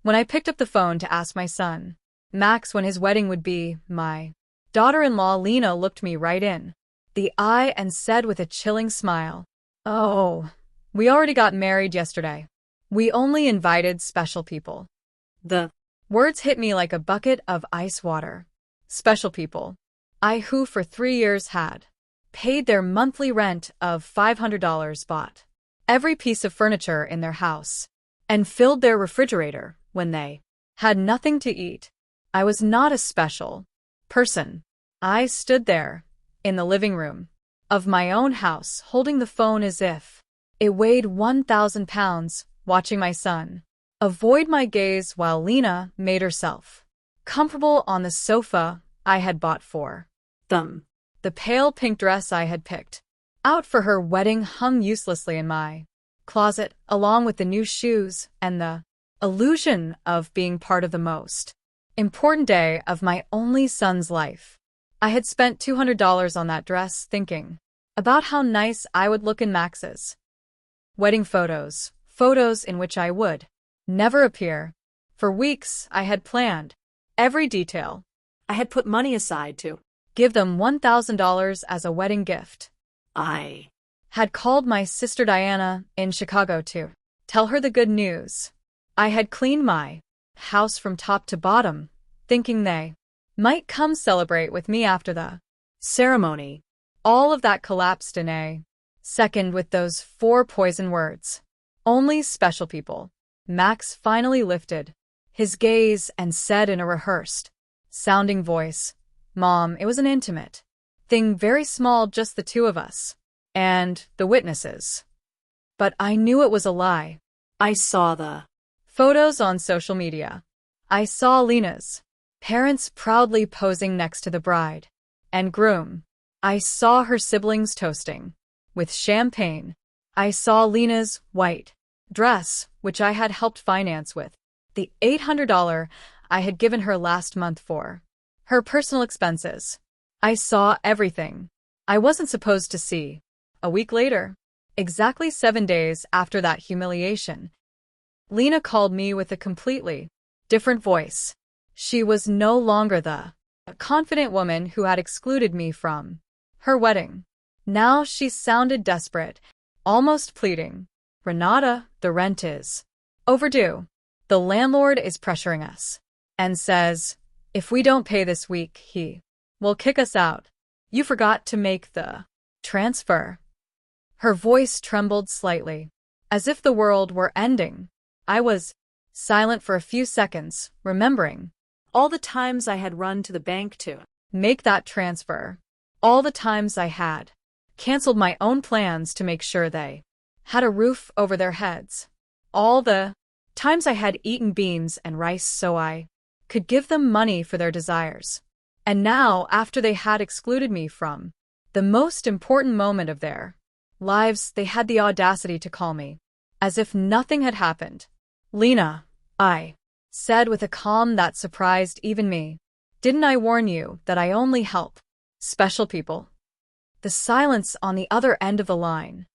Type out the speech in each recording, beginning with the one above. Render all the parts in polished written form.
When I picked up the phone to ask my son, Max, when his wedding would be, my daughter-in-law Lena looked me right in the eye and said with a chilling smile, "Oh, we already got married yesterday. We only invited special people." The words hit me like a bucket of ice water. Special people. I, who for 3 years had paid their monthly rent of $500, bought every piece of furniture in their house, and filled their refrigerator when they had nothing to eat. I was not a special person. I stood there, in the living room of my own house, holding the phone as if it weighed 1,000 pounds, watching my son avoid my gaze while Lena made herself comfortable on the sofa I had bought for them. The pale pink dress I had picked out for her wedding hung uselessly in my closet, along with the new shoes and the illusion of being part of the most important day of my only son's life. I had spent $200 on that dress, thinking about how nice I would look in Max's wedding photos, photos in which I would never appear. For weeks, I had planned every detail. I had put money aside to give them $1,000 as a wedding gift. I had called my sister Diana in Chicago to tell her the good news. I had cleaned my house from top to bottom, thinking they might come celebrate with me after the ceremony. All of that collapsed in a second with those 4 poison words. Only special people. Max finally lifted his gaze and said in a rehearsed sounding voice, "Mom, it was an intimate thing, very small, just the 2 of us and the witnesses." But I knew it was a lie. I saw the photos on social media. I saw Lena's parents proudly posing next to the bride and groom. I saw her siblings toasting with champagne. I saw Lena's white dress, which I had helped finance with the $800 I had given her last month for her personal expenses. I saw everything I wasn't supposed to see. A week later, exactly 7 days after that humiliation, Lena called me with a completely different voice. She was no longer the confident woman who had excluded me from her wedding. Now she sounded desperate, almost pleading. "Renata, the rent is overdue. The landlord is pressuring us and says if we don't pay this week, he will kick us out. You forgot to make the transfer." Her voice trembled slightly, as if the world were ending. I was silent for a few seconds, remembering all the times I had run to the bank to make that transfer, all the times I had canceled my own plans to make sure they had a roof over their heads, all the times I had eaten beans and rice so I could give them money for their desires. And now, after they had excluded me from the most important moment of their lives, they had the audacity to call me, as if nothing had happened. "Lena," I said with a calm that surprised even me, "didn't I warn you that I only help special people?" The silence on the other end of the line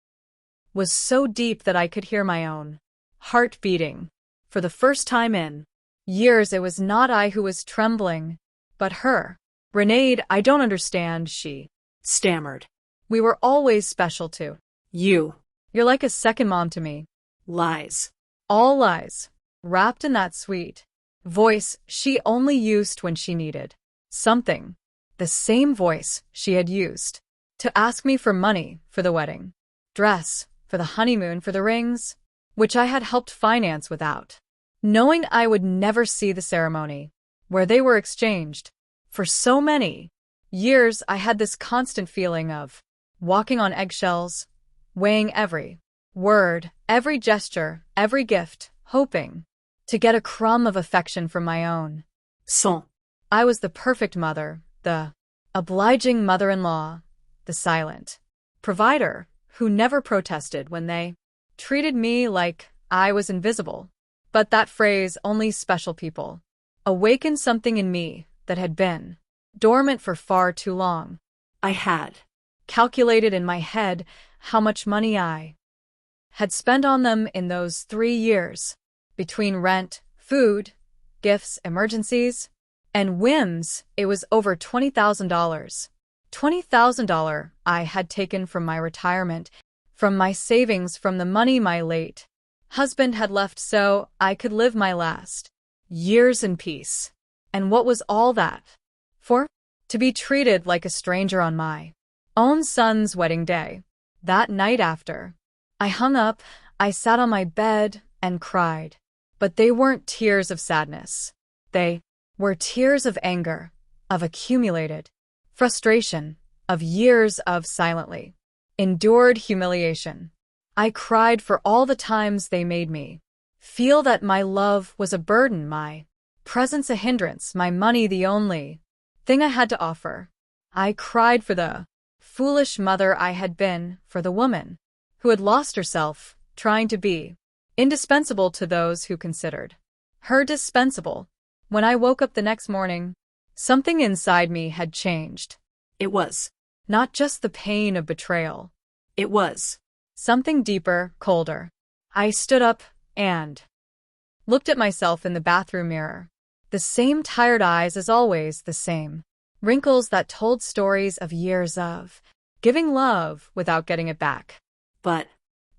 was so deep that I could hear my own heart beating. For the first time in years, it was not I who was trembling, but her. "Renee, I don't understand," she stammered. "We were always special to you. You're like a second mom to me." Lies. All lies, wrapped in that sweet voice she only used when she needed something. The same voice she had used to ask me for money for the wedding dress, for the honeymoon, for the rings, which I had helped finance without knowing I would never see the ceremony where they were exchanged. For so many years, I had this constant feeling of walking on eggshells, weighing every word, every gesture, every gift, hoping to get a crumb of affection from my own son. I was the perfect mother, the obliging mother-in-law, the silent provider who never protested when they treated me like I was invisible. But that phrase, "only special people," awakened something in me that had been dormant for far too long. I had calculated in my head how much money I had spent on them in those 3 years, between rent, Food, gifts, emergencies, and whims, it was over $20,000. $20,000 I had taken from my retirement, from my savings, from the money my late husband had left so I could live my last years in peace. And what was all that for? To be treated like a stranger on my own son's wedding day. That night after I hung up, I sat on my bed and cried. But they weren't tears of sadness. They were tears of anger, of accumulated frustration, of years of silently endured humiliation. I cried for all the times they made me feel that my love was a burden, my presence a hindrance, my money the only thing I had to offer. I cried for the foolish mother I had been, for the woman who had lost herself trying to be indispensable to those who considered her dispensable. When I woke up the next morning, something inside me had changed. It was not just the pain of betrayal. It was something deeper, colder. I stood up and looked at myself in the bathroom mirror. The same tired eyes as always, the same wrinkles that told stories of years of giving love without getting it back. But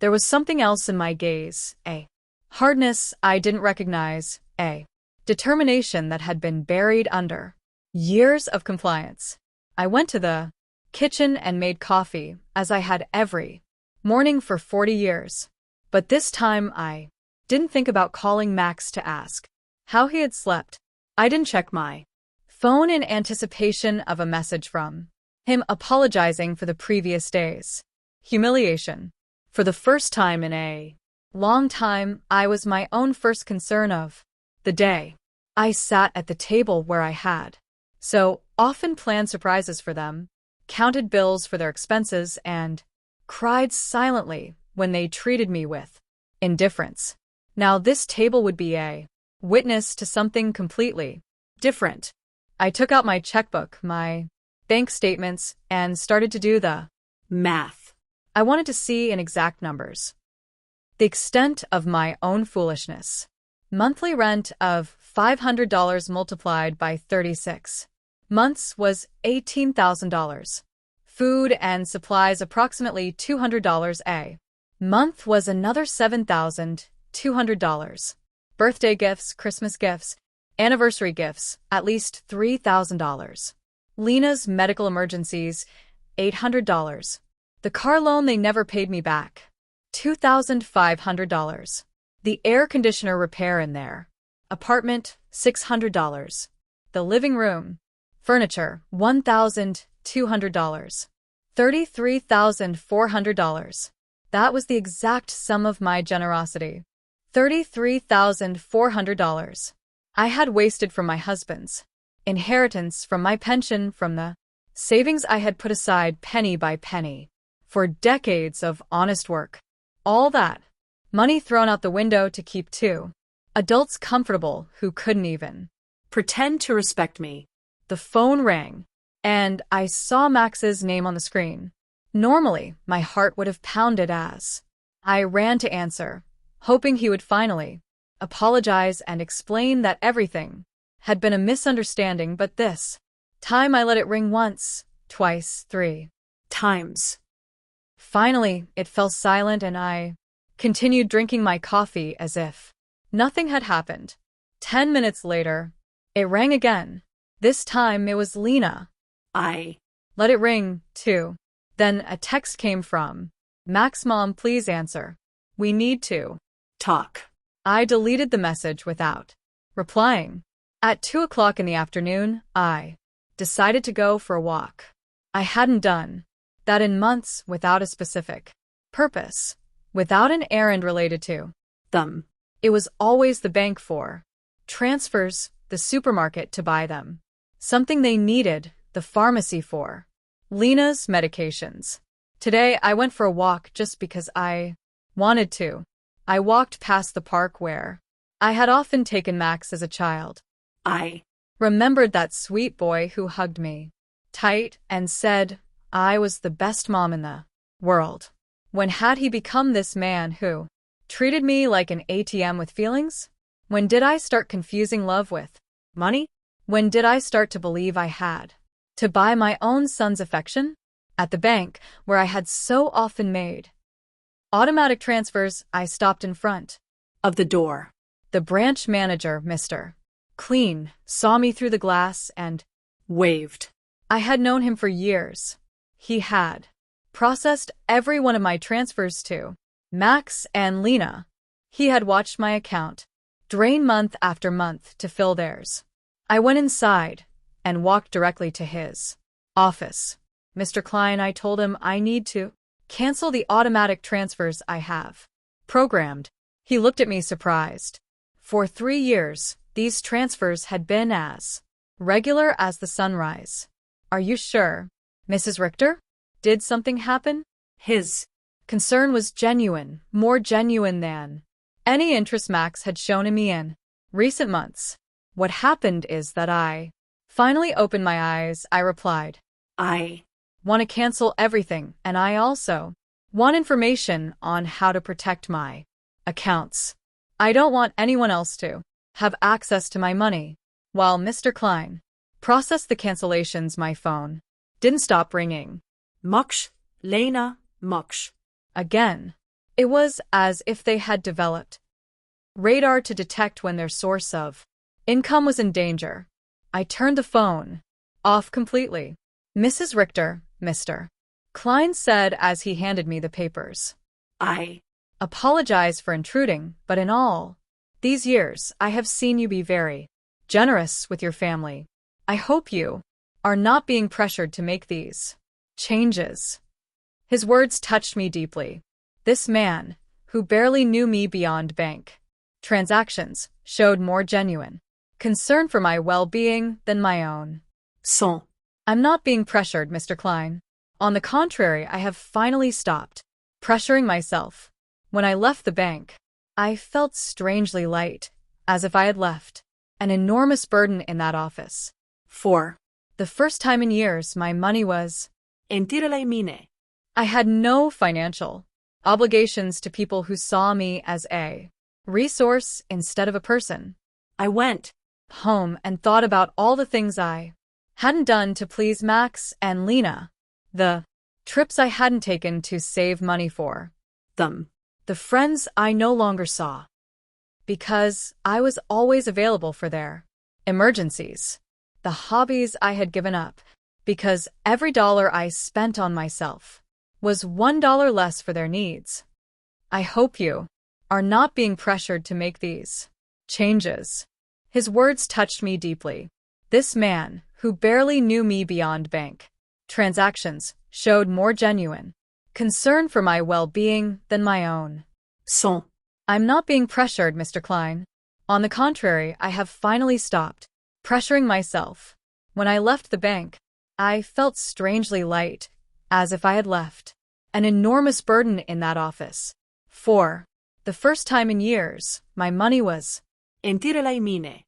there was something else in my gaze, a hardness I didn't recognize, a determination that had been buried under years of compliance. I went to the kitchen and made coffee, as I had every morning for 40 years. But this time I didn't think about calling Max to ask how he had slept. I didn't check my phone in anticipation of a message from him apologizing for the previous day's humiliation. For the first time in a long time, I was my own first concern of the day. I sat at the table where I had so often planned surprises for them, counted bills for their expenses, and cried silently when they treated me with indifference. Now this table would be a witness to something completely different. I took out my checkbook, my bank statements, and started to do the math. I wanted to see in exact numbers the extent of my own foolishness. Monthly rent of $500 multiplied by 36 months was $18,000. Food and supplies approximately $200 a month was another $7,200. Birthday gifts, Christmas gifts, anniversary gifts, at least $3,000. Lena's medical emergencies, $800. The car loan they never paid me back, $2,500. The air conditioner repair in their apartment, $600. The living room furniture, $1,200. $33,400. That was the exact sum of my generosity. $33,400. I had wasted from my husband's inheritance, from my pension, from the savings I had put aside penny by penny for decades of honest work. All that money thrown out the window to keep two adults comfortable who couldn't even pretend to respect me. The phone rang, and I saw Max's name on the screen. Normally, my heart would have pounded as I ran to answer, hoping he would finally apologize and explain that everything had been a misunderstanding, but this time I let it ring once, twice, 3 times. Finally, it fell silent and I continued drinking my coffee as if nothing had happened. 10 minutes later, it rang again. This time it was Lena. I let it ring, too. Then a text came from Max. Mom, please answer. We need to talk. I deleted the message without replying. At 2 o'clock in the afternoon, I decided to go for a walk. I hadn't done that in months, without a specific purpose, without an errand related to them. It was always the bank for transfers, the supermarket to buy them something they needed, the pharmacy for Lena's medications. Today, I went for a walk just because I wanted to. I walked past the park where I had often taken Max as a child. I remembered that sweet boy who hugged me tight and said I was the best mom in the world. When had he become this man who treated me like an ATM with feelings? When did I start confusing love with money? When did I start to believe I had to buy my own son's affection? At the bank, where I had so often made automatic transfers, I stopped in front of the door. The branch manager, Mr. Clean, saw me through the glass and waved. I had known him for years. He had processed every one of my transfers to Max and Lena. He had watched my account drain month after month to fill theirs. I went inside and walked directly to his office. Mr. Klein, I told him I need to cancel the automatic transfers I have programmed. He looked at me surprised. For 3 years, these transfers had been as regular as the sunrise. Are you sure, Mrs. Richter? Did something happen? His concern was genuine, more genuine than any interest Max had shown in me in recent months. What happened is that I finally opened my eyes. I replied, I want to cancel everything, and I also want information on how to protect my accounts. I don't want anyone else to have access to my money. While Mr. Klein processed the cancellations, my phone didn't stop ringing. Muksh, Lena, Muksh. Again. It was as if they had developed radar to detect when their source of income was in danger. I turned the phone off completely. Mrs. Richter, Mr. Klein said as he handed me the papers. I apologize for intruding, but in all these years I have seen you be very generous with your family. I hope you are not being pressured to make these changes. His words touched me deeply. This man, who barely knew me beyond bank transactions, showed more genuine concern for my well-being than my own. So, I'm not being pressured, Mr. Klein. On the contrary, I have finally stopped pressuring myself. When I left the bank, I felt strangely light, as if I had left an enormous burden in that office. For the first time in years, my money was entirely mine. I had no financial obligations to people who saw me as a resource instead of a person. I went home and thought about all the things I hadn't done to please Max and Lena, the trips I hadn't taken to save money for them, the friends I no longer saw because I was always available for their emergencies, the hobbies I had given up because every dollar I spent on myself was $1 less for their needs. I hope you are not being pressured to make these changes. His words touched me deeply. This man, who barely knew me beyond bank transactions, showed more genuine concern for my well-being than my own. So, I'm not being pressured, Mr. Klein. On the contrary, I have finally stopped pressuring myself. When I left the bank, I felt strangely light, as if I had left an enormous burden in that office. For the first time in years, my money was entirely mine.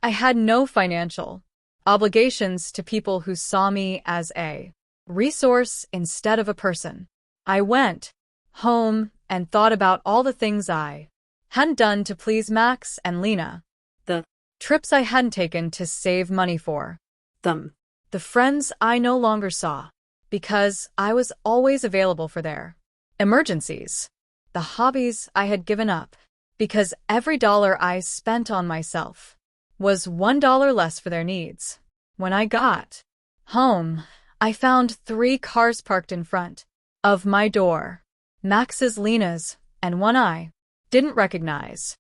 I had no financial obligations to people who saw me as a resource instead of a person. I went home and thought about all the things I hadn't done to please Max and Lena, the trips I hadn't taken to save money for them, the friends I no longer saw because I was always available for their emergencies, the hobbies I had given up because every dollar I spent on myself was $1 less for their needs. When I got home, I found 3 cars parked in front of my door, Max's, Lena's, and one I didn't recognize.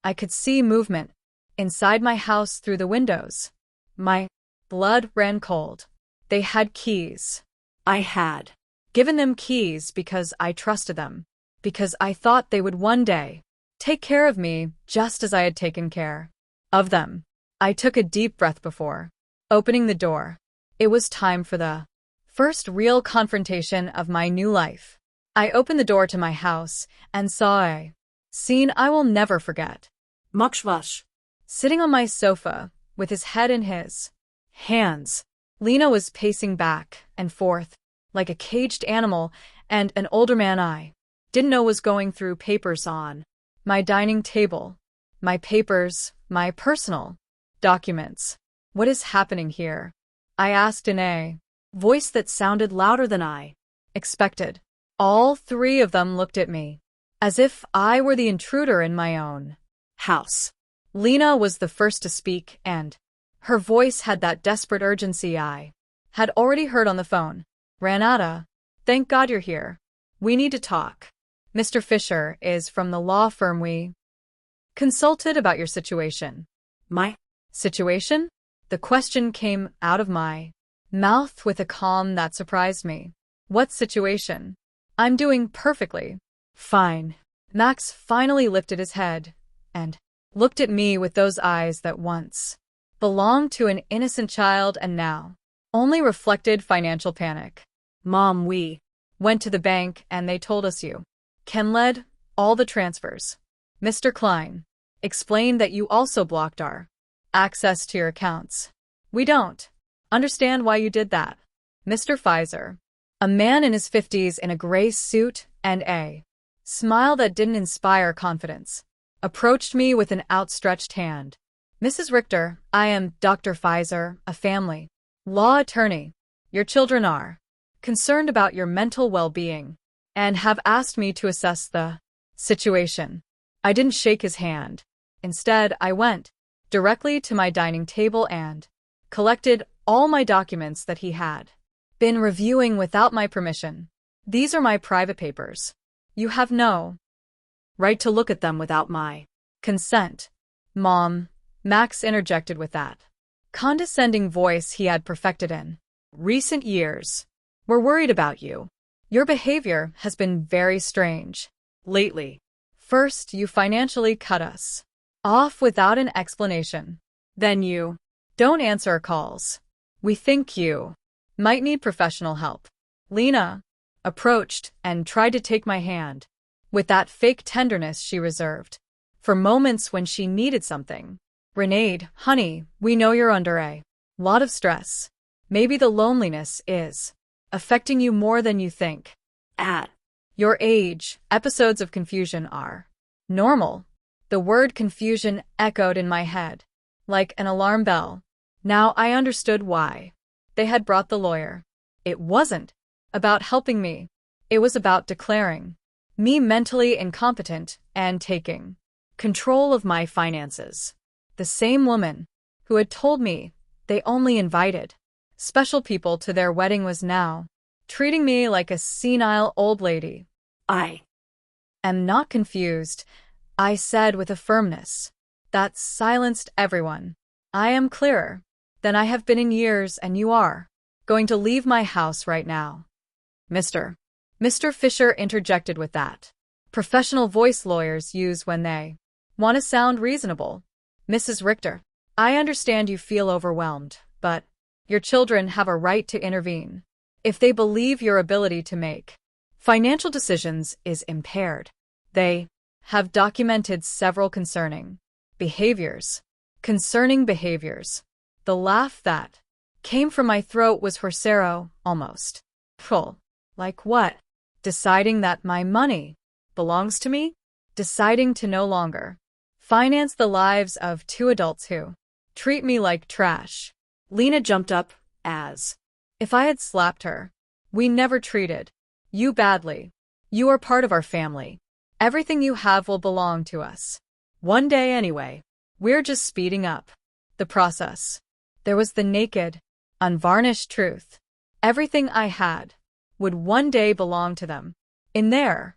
I could see movement inside my house through the windows. My blood ran cold. They had keys. I had given them keys because I trusted them, because I thought they would one day take care of me just as I had taken care of them. I took a deep breath before opening the door. It was time for the first real confrontation of my new life. I opened the door to my house and saw a scene I will never forget. Mokshvash, sitting on my sofa with his head in his hands. Lena was pacing back and forth like a caged animal, and an older man I didn't know was going through papers on my dining table. My papers, my personal documents. What is happening here? I asked in a voice that sounded louder than I expected. All three of them looked at me, as if I were the intruder in my own house. Lena was the first to speak, and her voice had that desperate urgency I had already heard on the phone. Renata, thank God you're here. We need to talk. Mr. Fisher is from the law firm we consulted about your situation. My situation? The question came out of my mouth with a calm that surprised me. What situation? I'm doing perfectly fine. Max finally lifted his head and looked at me with those eyes that once belonged to an innocent child and now only reflected financial panic. Mom, we went to the bank and they told us you can lead all the transfers. Mr. Klein explained that you also blocked our access to your accounts. We don't understand why you did that. Mr. Pfizer, a man in his 50s in a gray suit and a smile that didn't inspire confidence, approached me with an outstretched hand. Mrs. Richter, I am Dr. Pfizer, a family law attorney. Your children are concerned about your mental well-being and have asked me to assess the situation. I didn't shake his hand. Instead, I went directly to my dining table and collected all my documents that he had been reviewing without my permission. These are my private papers. You have no right to look at them without my consent. Mom, Max interjected with that condescending voice he had perfected in recent years. We're worried about you. Your behavior has been very strange lately. First, you financially cut us off without an explanation. Then you don't answer our calls. We think you might need professional help. Lena approached and tried to take my hand with that fake tenderness she reserved for moments when she needed something. Renee, honey, we know you're under a lot of stress. Maybe the loneliness is affecting you more than you think. At your age, episodes of confusion are normal. The word confusion echoed in my head like an alarm bell. Now I understood why they had brought the lawyer. It wasn't about helping me. It was about declaring me mentally incompetent and taking control of my finances. The same woman who had told me they only invited special people to their wedding was now treating me like a senile old lady. I am not confused, I said with a firmness that silenced everyone. I am clearer than I have been in years, and you are going to leave my house right now. Mr. Fisher interjected with that professional voice lawyers use when they want to sound reasonable. Mrs. Richter, I understand you feel overwhelmed, but your children have a right to intervene if they believe your ability to make financial decisions is impaired. They have documented several concerning behaviors. The laugh that came from my throat was Horsero, almost full. Like what? Deciding that my money belongs to me? Deciding to no longer finance the lives of two adults who treat me like trash. Lena jumped up as if I had slapped her. We never treated you badly. You are part of our family. Everything you have will belong to us. One day anyway. We're just speeding up the process. There was the naked, unvarnished truth. Everything I had would one day belong to them. In their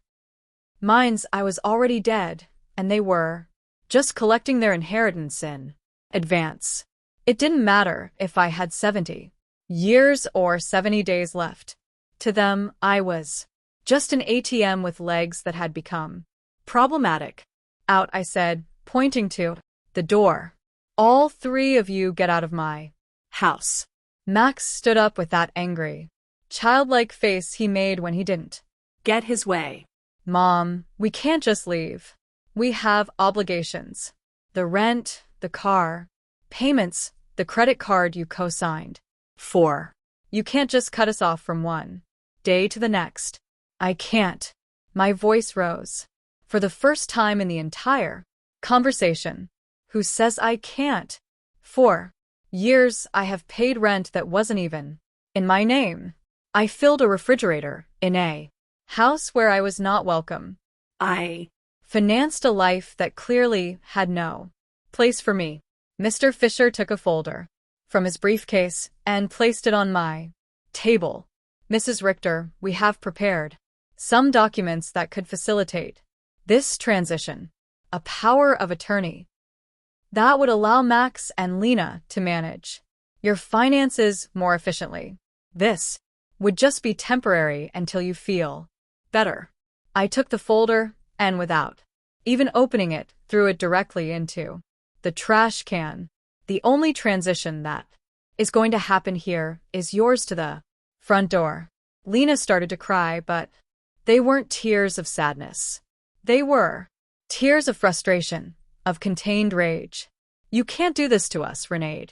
minds, I was already dead, and they were just collecting their inheritance in advance. It didn't matter if I had 70 years or 70 days left. To them, I was just an ATM with legs that had become problematic. Out, I said, pointing to the door. All three of you get out of my house. Max stood up with that angry, childlike face he made when he didn't get his way. Mom, we can't just leave. We have obligations. The rent, the car, payments, the credit card you co-signed for. You can't just cut us off from one day to the next. I can't. My voice rose. For the first time in the entire Conversation. Who says I can't? For years, I have paid rent that wasn't even in my name. I filled a refrigerator in a house where I was not welcome. I financed a life that clearly had no place for me. Mr. Fisher took a folder from his briefcase and placed it on my table. Mrs. Richter, we have prepared some documents that could facilitate this transition. A power of attorney that would allow Max and Lena to manage your finances more efficiently. This would just be temporary until you feel better. I took the folder and, without even opening it, threw it directly into the trash can. The only transition that is going to happen here is yours to the front door. Lena started to cry, but they weren't tears of sadness. They were tears of frustration, of contained rage. You can't do this to us, Renee.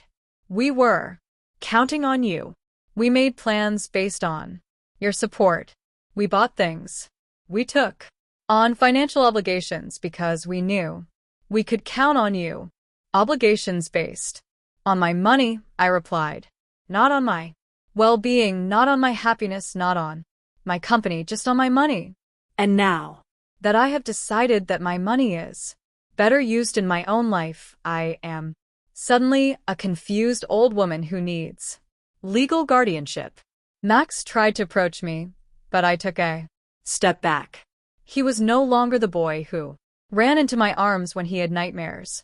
We were counting on you. We made plans based on your support. We bought things. We took on financial obligations because we knew we could count on you. Obligations based on my money, I replied. Not on my well-being, not on my happiness, not on my company, just on my money. And now that I have decided that my money is better used in my own life, I am suddenly a confused old woman who needs legal guardianship. Max tried to approach me, but I took a step back. He was no longer the boy who ran into my arms when he had nightmares.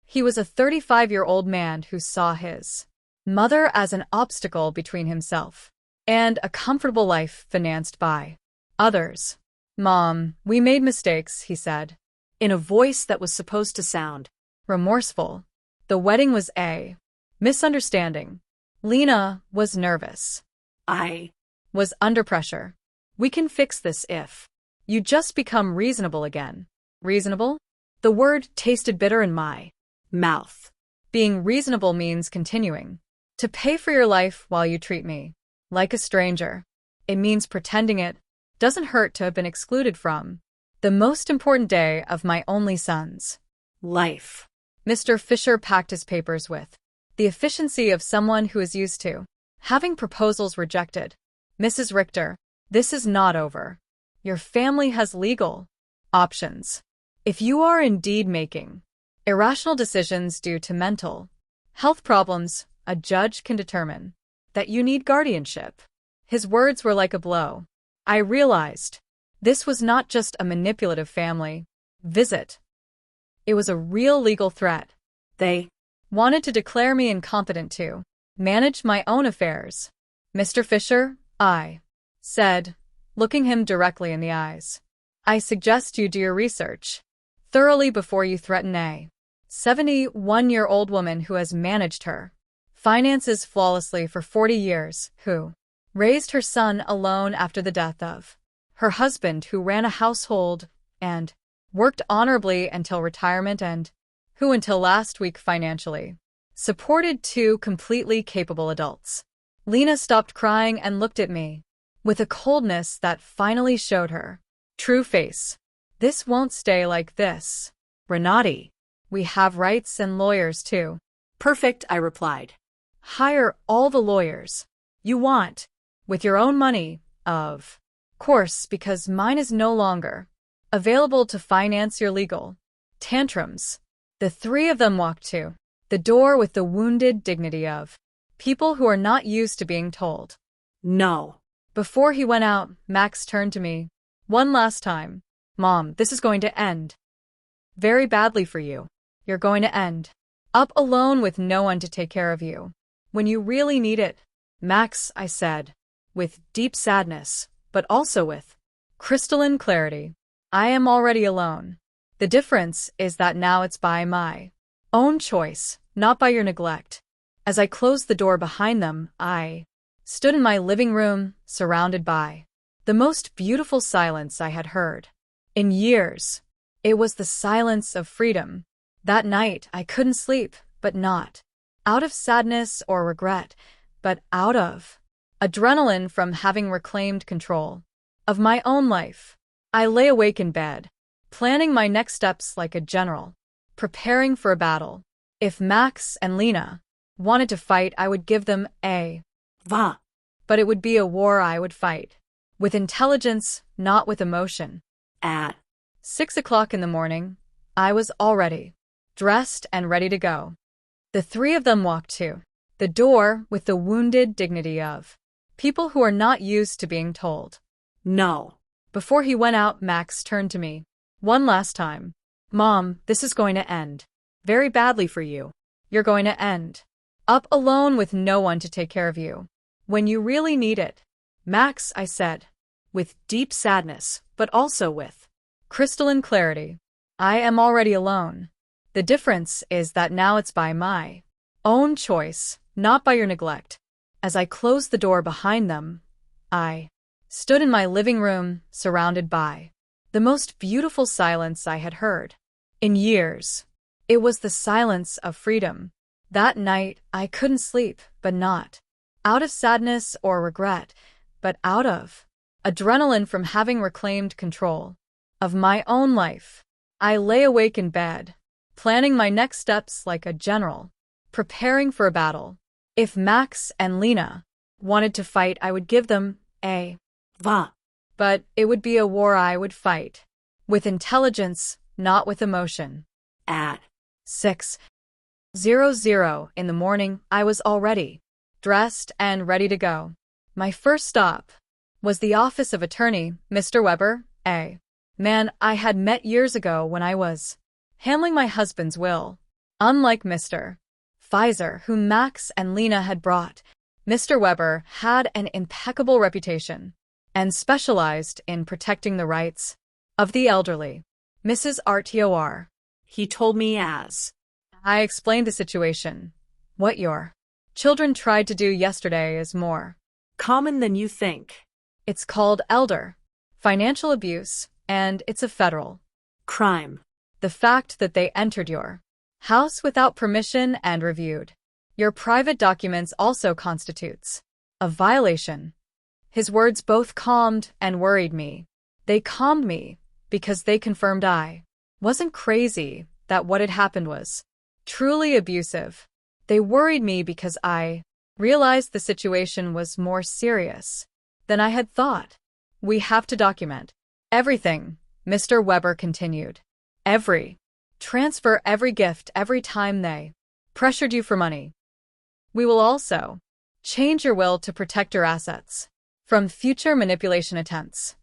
He was a 35-year-old man who saw his mother as an obstacle between himself and a comfortable life financed by others. Mom, we made mistakes, he said, in a voice that was supposed to sound remorseful. The wedding was a misunderstanding. Lena was nervous. I was under pressure. We can fix this if you just become reasonable again. Reasonable? The word tasted bitter in my mouth. Being reasonable means continuing to pay for your life while you treat me like a stranger. It means pretending it doesn't hurt to have been excluded from the most important day of my only son's life. Mr. Fisher packed his papers with the efficiency of someone who is used to having proposals rejected. Mrs. Richter, this is not over. Your family has legal options. If you are indeed making irrational decisions due to mental health problems, a judge can determine that you need guardianship. His words were like a blow. I realized this was not just a manipulative family visit. It was a real legal threat. They wanted to declare me incompetent to manage my own affairs. Mr. Fisher, I said, looking him directly in the eyes, I suggest you do your research thoroughly before you threaten a 71-year-old woman who has managed her finances flawlessly for 40 years, who raised her son alone after the death of her husband, who ran a household and worked honorably until retirement, and who until last week financially supported two completely capable adults. Lena stopped crying and looked at me with a coldness that finally showed her true face. This won't stay like this, Renati. We have rights and lawyers too. Perfect, I replied. Hire all the lawyers you want, with your own money, of course, because mine is no longer available to finance your legal tantrums. The three of them walked to the door with the wounded dignity of people who are not used to being told no. Before he went out, Max turned to me one last time. Mom, this is going to end very badly for you. You're going to end up alone with no one to take care of you when you really need it. Max, I said, with deep sadness, but also with crystalline clarity, I am already alone. The difference is that now it's by my own choice, not by your neglect. As I closed the door behind them, I stood in my living room, surrounded by the most beautiful silence I had heard in years. It was the silence of freedom. That night, I couldn't sleep, but not out of sadness or regret, but out of adrenaline from having reclaimed control of my own life. I lay awake in bed, planning my next steps like a general. preparing for a battle. If Max and Lena wanted to fight, I would give them a Va. but it would be a war I would fight. With intelligence, not with emotion. At 6 o'clock in the morning, I was all ready, dressed and ready to go. The three of them walked to the door with the wounded dignity of people who are not used to being told no. Before he went out, Max turned to me. One last time. Mom, this is going to end very badly for you. You're going to end up alone with no one to take care of you when you really need it. Max, I said, with deep sadness, but also with crystalline clarity. I am already alone. The difference is that now it's by my own choice, not by your neglect. As I closed the door behind them, I stood in my living room, surrounded by the most beautiful silence I had heard in years. It was the silence of freedom. That night, I couldn't sleep, but not out of sadness or regret, but out of adrenaline from having reclaimed control of my own life. I lay awake in bed, planning my next steps like a general, preparing for a battle. If Max and Lena wanted to fight, I would give them a Va. but it would be a war I would fight with intelligence, not with emotion. At 6:00 in the morning, I was all ready, dressed and ready to go. My first stop was the office of attorney, Mr. Weber, a man I had met years ago when I was handling my husband's will. Unlike Mr. Pfizer, whom Max and Lena had brought, Mr. Weber had an impeccable reputation and specialized in protecting the rights of the elderly. Mrs. Artor. he told me as I explained the situation. What your children tried to do yesterday is more common than you think. It's called elder financial abuse, and it's a federal Crime. The fact that they entered your house without permission and reviewed your private documents also constitutes a violation. His words both calmed and worried me. They calmed me because they confirmed I wasn't crazy, that what had happened was truly abusive. They worried me because I realized the situation was more serious than I had thought. We have to document everything, Mr. Weber continued. Every transfer, every gift, every time they pressured you for money. We will also change your will to protect your assets from future manipulation attempts.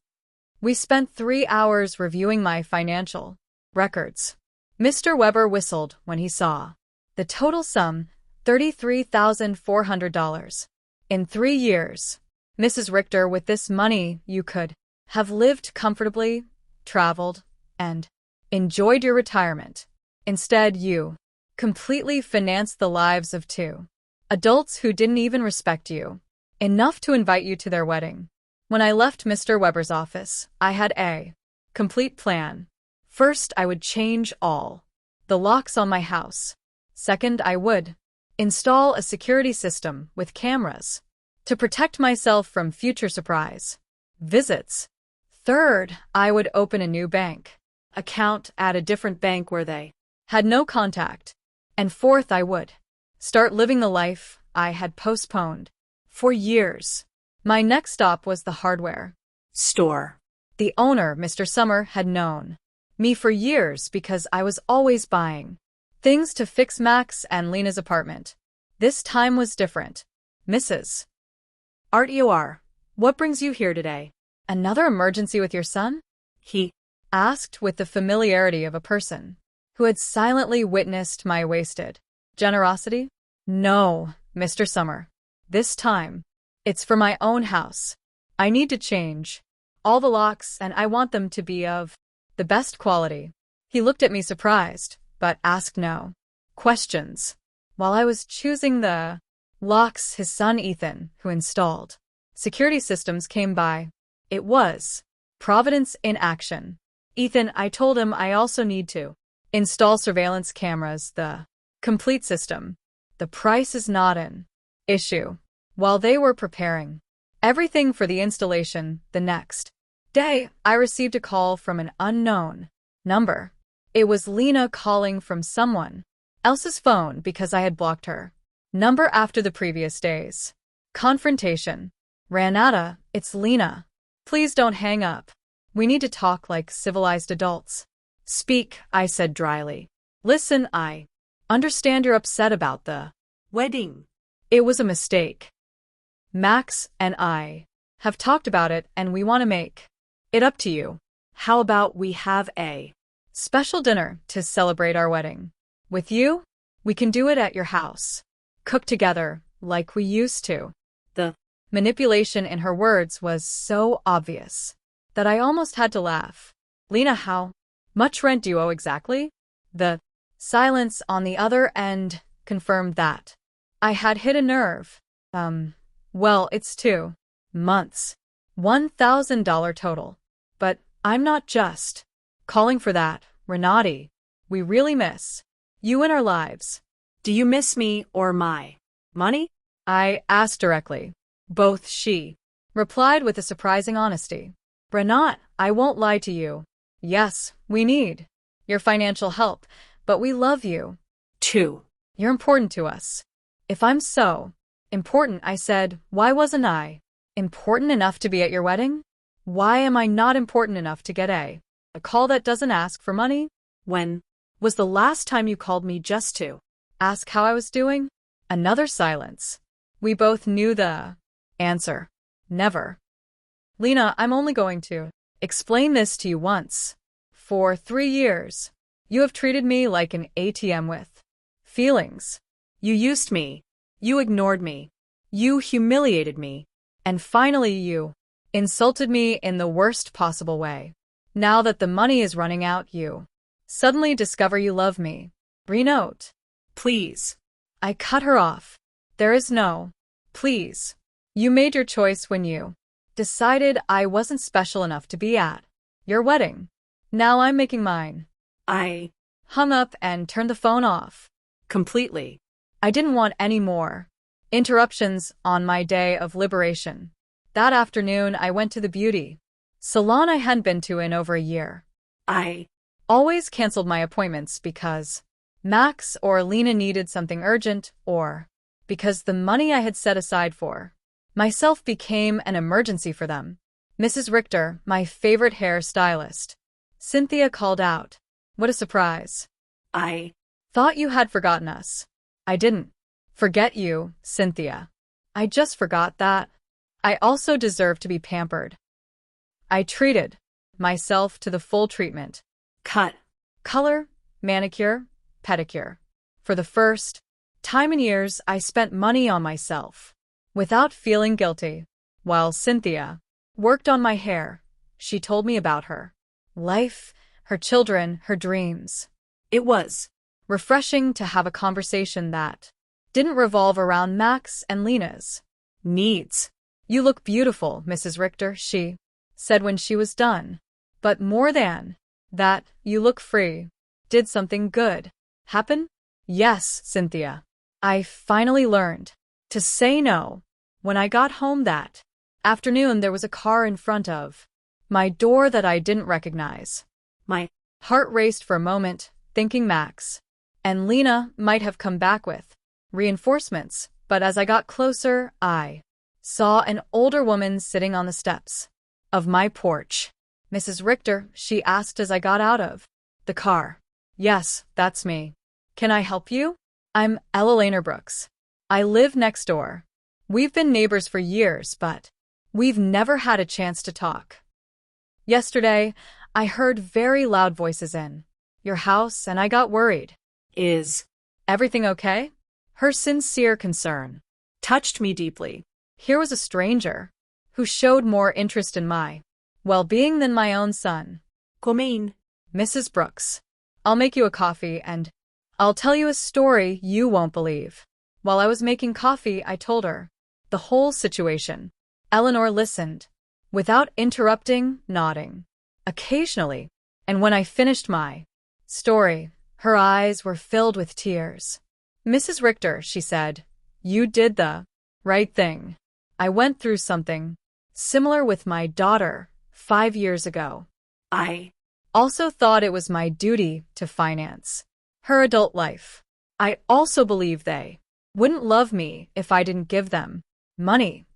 We spent 3 hours reviewing my financial records. Mr. Weber whistled when he saw the total sum, $33,400. In 3 years, Mrs. Richter, with this money, you could have lived comfortably, traveled, and enjoyed your retirement. Instead, you completely financed the lives of 2 adults who didn't even respect you enough to invite you to their wedding. When I left Mr. Weber's office, I had a complete plan. First, I would change all the locks on my house. Second, I would install a security system with cameras to protect myself from future surprise visits. Third, I would open a new bank account at a different bank where they had no contact. And fourth, I would start living the life I had postponed for years. My next stop was the hardware store. The owner, Mr. Summer, had known me for years because I was always buying things to fix Max and Lena's apartment. This time was different. Mrs. Artor, what brings you here today? Another emergency with your son? He asked with the familiarity of a person who had silently witnessed my wasted generosity. No, Mr. Summer. This time, it's for my own house. I need to change all the locks, and I want them to be of the best quality. He looked at me surprised, but asked no questions. While I was choosing the locks, his son Ethan, who installed security systems, came by. It was Providence in action. Ethan, I told him, I also need to install surveillance cameras, the complete system. The price is not an issue. While they were preparing everything for the installation, the next day, I received a call from an unknown number. It was Lena calling from someone else's phone because I had blocked her number after the previous days. Confrontation. Renata, it's Lena. Please don't hang up. We need to talk like civilized adults. Speak, I said dryly. Listen, I understand you're upset about the wedding. It was a mistake. Max and I have talked about it and we want to make it up to you. How about we have a special dinner to celebrate our wedding? With you? We can do it at your house. Cook together, like we used to. The manipulation in her words was so obvious that I almost had to laugh. Lena, how much rent do you owe exactly? The silence on the other end confirmed that I had hit a nerve. Well, it's 2 months. $1,000 total. But I'm not just calling for that, Renati. We really miss you in our lives. Do you miss me or my money? I asked directly. Both, she replied with a surprising honesty. Renat, I won't lie to you. Yes, we need your financial help, but we love you. Too. You're important to us. If I'm so important, I said, why wasn't I important enough to be at your wedding? Why am I not important enough to get a call that doesn't ask for money? When was the last time you called me just to ask how I was doing? Another silence. We both knew the answer. Never. Lena, I'm only going to explain this to you once. For 3 years, you have treated me like an ATM with feelings. You used me. You ignored me. You humiliated me. And finally you insulted me in the worst possible way. Now that the money is running out, you suddenly discover you love me. Renote. Please. I cut her off. There is no please. You made your choice when you decided I wasn't special enough to be at your wedding. Now I'm making mine. I hung up and turned the phone off. Completely. I didn't want any more interruptions on my day of liberation. That afternoon, I went to the beauty salon I hadn't been to in over a year. I always canceled my appointments because Max or Lena needed something urgent or because the money I had set aside for myself became an emergency for them. Mrs. Richter, my favorite hair stylist, Cynthia called out. What a surprise. I thought you had forgotten us. I didn't forget you, Cynthia. I just forgot that I also deserve to be pampered. I treated myself to the full treatment. Cut, color, manicure, pedicure. For the first time in years, I spent money on myself without feeling guilty. While Cynthia worked on my hair, she told me about her life, her children, her dreams. It was refreshing to have a conversation that didn't revolve around Max and Lena's needs. You look beautiful, Mrs. Richter, she said when she was done. But more than that, you look free. Did something good happen? Yes, Cynthia. I finally learned to say no. When I got home that afternoon, there was a car in front of my door that I didn't recognize. My heart raced for a moment, thinking Max and Lena might have come back with reinforcements, but as I got closer, I saw an older woman sitting on the steps of my porch. Mrs. Richter, she asked as I got out of the car. Yes, that's me. Can I help you? I'm Ella Laner Brooks. I live next door. We've been neighbors for years, but we've never had a chance to talk. Yesterday, I heard very loud voices in your house and I got worried. Is everything okay? Her sincere concern touched me deeply. Here was a stranger who showed more interest in my well-being than my own son. Come in, Mrs. Brooks. I'll make you a coffee and I'll tell you a story you won't believe. While I was making coffee, I told her the whole situation. Eleanor listened without interrupting, nodding occasionally. And when I finished my story, her eyes were filled with tears. Mrs. Richter, she said, you did the right thing. I went through something similar with my daughter 5 years ago. I also thought it was my duty to finance her adult life. I also believe they wouldn't love me if I didn't give them money.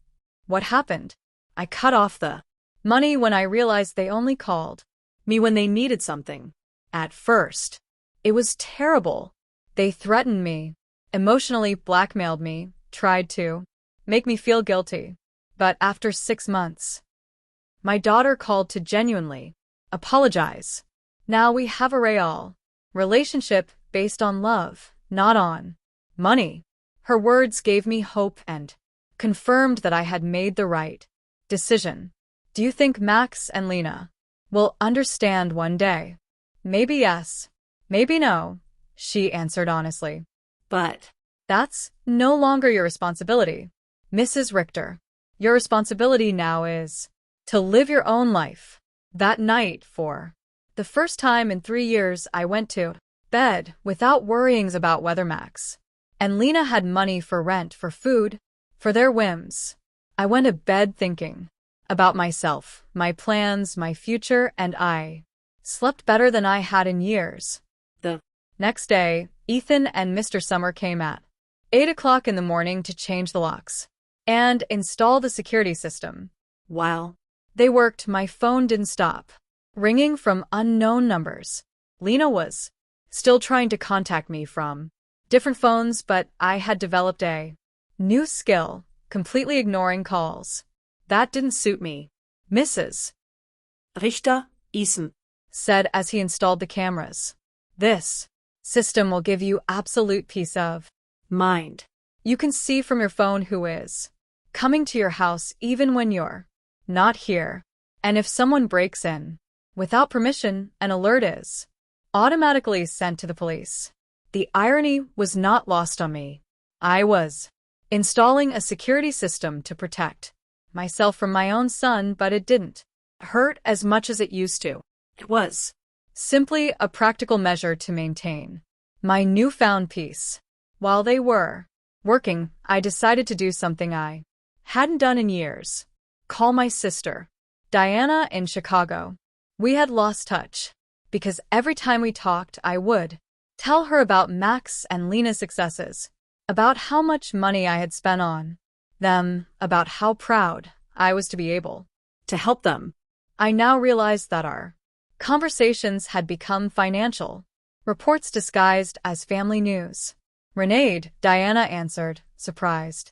What happened? I cut off the money when I realized they only called Me when they needed something. at first. It was terrible. They threatened me, emotionally blackmailed me, tried to make me feel guilty. But after 6 months, my daughter called to genuinely apologize. Now we have a real relationship based on love, not on money. Her words gave me hope and confirmed that I had made the right decision. Do you think Max and Lena will understand one day? Maybe yes, maybe no, she answered honestly. But That's no longer your responsibility, Mrs. Richter. Your responsibility now is to live your own life. That night, for the first time in 3 years, I went to bed without worryings about whether Max and Lena had money for rent, for food, for their whims. I went to bed thinking about myself, my plans, my future, and I slept better than I had in years. The next day, Ethan and Mr. Summer came at 8 o'clock in the morning to change the locks and install the security system. while They worked, my phone didn't stop ringing from unknown numbers. Lena was still trying to contact me from different phones, but I had developed a new skill, completely ignoring calls. That didn't suit me. Mrs. Richter, Ethan, said as he installed the cameras. This system will give you absolute peace of mind. You can see from your phone who is coming to your house even when you're not here. And if someone breaks in without permission, an alert is automatically sent to the police. The irony was not lost on me. I was installing a security system to protect myself from my own son, but it didn't hurt as much as it used to. It was Simply a practical measure to maintain my newfound peace. While they were working, I decided to do something I hadn't done in years. Call my sister, Diana, in Chicago. We had lost touch, because every time we talked, I would tell her about Max and Lena's successes, about how much money I had spent on them, about how proud I was to be able to help them. I now realized that our conversations had become financial reports disguised as family news. Renee, Diana answered, surprised.